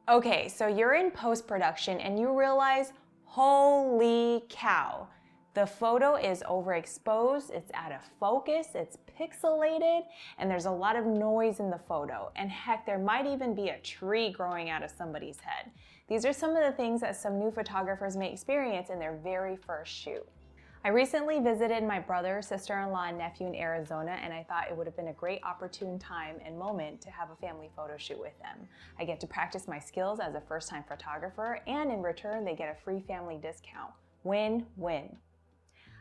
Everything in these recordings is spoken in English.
Okay, so you're in post-production and you realize, holy cow, the photo is overexposed, it's out of focus, it's pixelated, and there's a lot of noise in the photo. And heck, there might even be a tree growing out of somebody's head. These are some of the things that some new photographers may experience in their very first shoot. I recently visited my brother, sister-in-law, and nephew in Arizona, and I thought it would have been a great opportune time and moment to have a family photo shoot with them. I get to practice my skills as a first-time photographer, and in return, they get a free family discount. Win-win.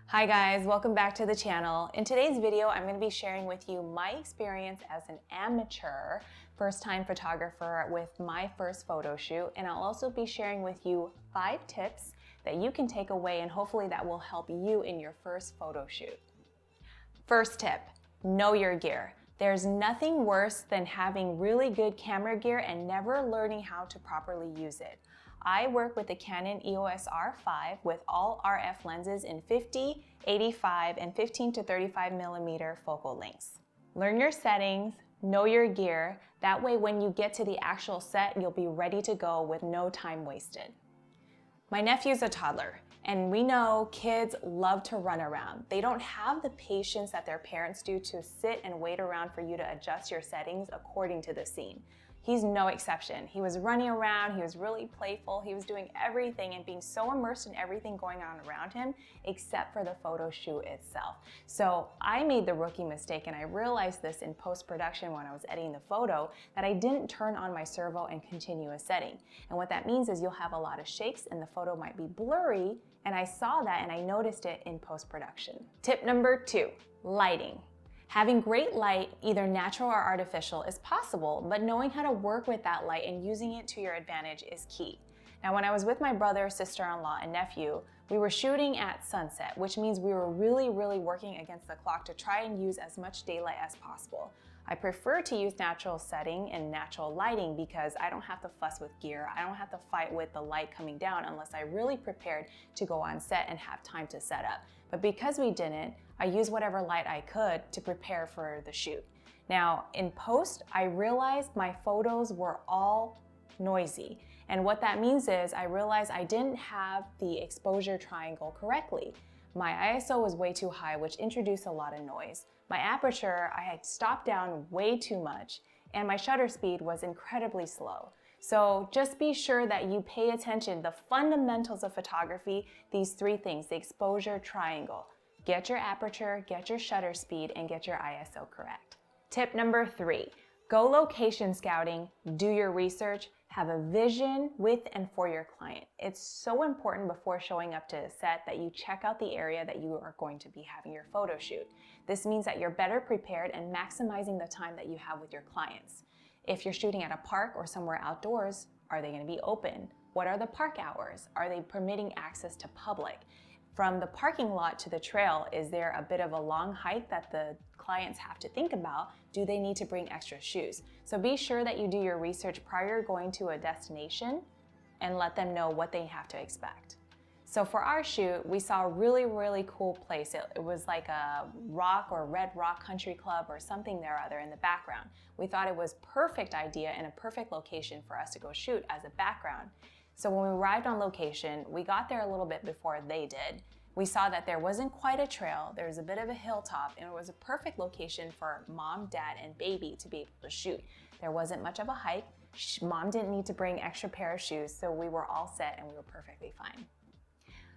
Hi guys, welcome back to the channel. In today's video, I'm going to be sharing with you my experience as an amateur first-time photographer with my first photo shoot, and I'll also be sharing with you 5 tips that you can take away, and hopefully that will help you in your first photo shoot. First tip, know your gear. There's nothing worse than having really good camera gear and never learning how to properly use it. I work with the Canon EOS R5 with all RF lenses in 50, 85, and 15 to 35 millimeter focal lengths. Learn your settings, know your gear. That way when you get to the actual set, you'll be ready to go with no time wasted. My nephew's a toddler, and we know kids love to run around. They don't have the patience that their parents do to sit and wait around for you to adjust your settings according to the scene. He's no exception. He was running around, he was really playful, he was doing everything and being so immersed in everything going on around him except for the photo shoot itself. So I made the rookie mistake, and I realized this in post-production when I was editing the photo, that I didn't turn on my servo and continuous setting. And what that means is you'll have a lot of shakes and the photo might be blurry, and I saw that and I noticed it in post-production. Tip number 2, lighting. Having great light, either natural or artificial, is possible, but knowing how to work with that light and using it to your advantage is key. Now, when I was with my brother, sister-in-law, and nephew, we were shooting at sunset, which means we were really working against the clock to try and use as much daylight as possible. I prefer to use natural setting and natural lighting because I don't have to fuss with gear. I don't have to fight with the light coming down unless I really prepared to go on set and have time to set up. But because we didn't, I used whatever light I could to prepare for the shoot. Now, in post, I realized my photos were all noisy. And what that means is I realized I didn't have the exposure triangle correctly. My ISO was way too high, which introduced a lot of noise. My aperture, I had stopped down way too much, and my shutter speed was incredibly slow. So just be sure that you pay attention. The fundamentals of photography, these 3 things, the exposure triangle. Get your aperture, get your shutter speed, and get your ISO correct. Tip number 3, go location scouting, do your research, have a vision with and for your client. It's so important before showing up to a set that you check out the area that you are going to be having your photo shoot. This means that you're better prepared and maximizing the time that you have with your clients. If you're shooting at a park or somewhere outdoors, are they going to be open? What are the park hours? Are they permitting access to public? From the parking lot to the trail, is there a bit of a long hike that the clients have to think about? Do they need to bring extra shoes? So be sure that you do your research prior to going to a destination and let them know what they have to expect. So for our shoot, we saw a really cool place. It was like a rock or red rock country club or something there or other in the background. We thought it was perfect idea and a perfect location for us to go shoot as a background. So when we arrived on location, we got there a little bit before they did. We saw that there wasn't quite a trail, there was a bit of a hilltop, and it was a perfect location for mom, dad, and baby to be able to shoot. There wasn't much of a hike. Mom didn't need to bring extra pair of shoes, so we were all set and we were perfectly fine.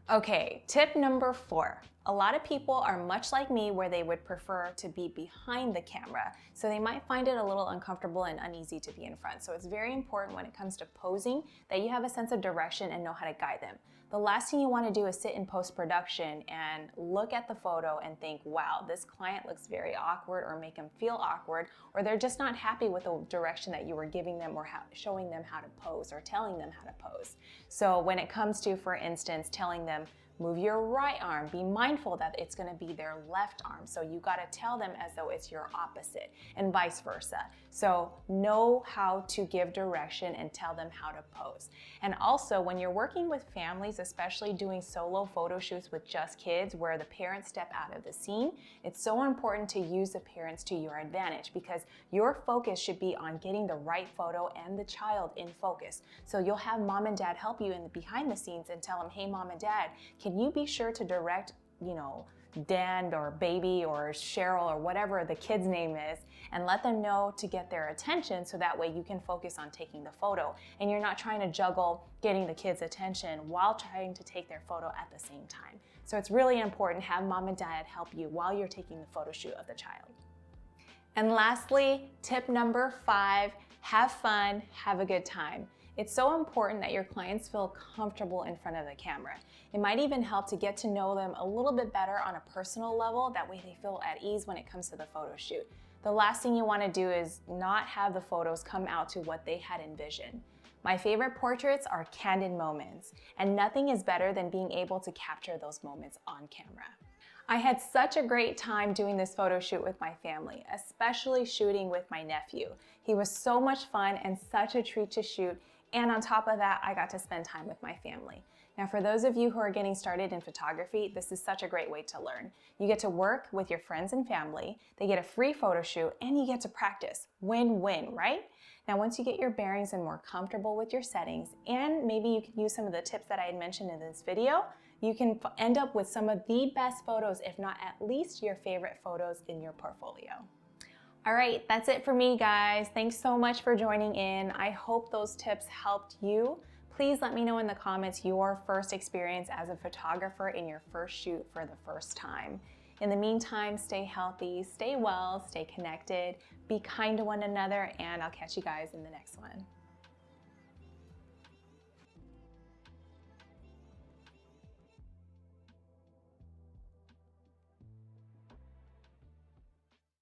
Okay, tip number 4. A lot of people are much like me where they would prefer to be behind the camera, so they might find it a little uncomfortable and uneasy to be in front. So it's very important when it comes to posing that you have a sense of direction and know how to guide them. The last thing you want to do is sit in post-production and look at the photo and think, wow, this client looks very awkward, or make them feel awkward, or they're just not happy with the direction that you were giving them or showing them how to pose or telling them how to pose. So when it comes to, for instance, telling them, move your right arm. Be mindful that it's gonna be their left arm. So you gotta tell them as though it's your opposite and vice versa. So know how to give direction and tell them how to pose. And also when you're working with families, especially doing solo photo shoots with just kids where the parents step out of the scene, it's so important to use the parents to your advantage because your focus should be on getting the right photo and the child in focus. So you'll have mom and dad help you in the behind the scenes and tell them, hey mom and dad, can you be sure to direct, Dan or baby or Cheryl or whatever the kid's name is, and let them know to get their attention so that way you can focus on taking the photo and you're not trying to juggle getting the kids' attention while trying to take their photo at the same time. So it's really important to have mom and dad help you while you're taking the photo shoot of the child. And lastly, tip number 5, have fun, have a good time. It's so important that your clients feel comfortable in front of the camera. It might even help to get to know them a little bit better on a personal level. That way they feel at ease when it comes to the photo shoot. The last thing you want to do is not have the photos come out to what they had envisioned. My favorite portraits are candid moments, and nothing is better than being able to capture those moments on camera. I had such a great time doing this photo shoot with my family, especially shooting with my nephew. He was so much fun and such a treat to shoot. And on top of that, I got to spend time with my family. Now, for those of you who are getting started in photography, this is such a great way to learn. You get to work with your friends and family, they get a free photo shoot, and you get to practice. Win-win, right? Now, once you get your bearings and more comfortable with your settings, and maybe you can use some of the tips that I had mentioned in this video, you can end up with some of the best photos, if not at least your favorite photos in your portfolio. All right, that's it for me, guys. Thanks so much for joining in. I hope those tips helped you. Please let me know in the comments your first experience as a photographer in your first shoot for the first time. In the meantime, stay healthy, stay well, stay connected, be kind to one another, and I'll catch you guys in the next one.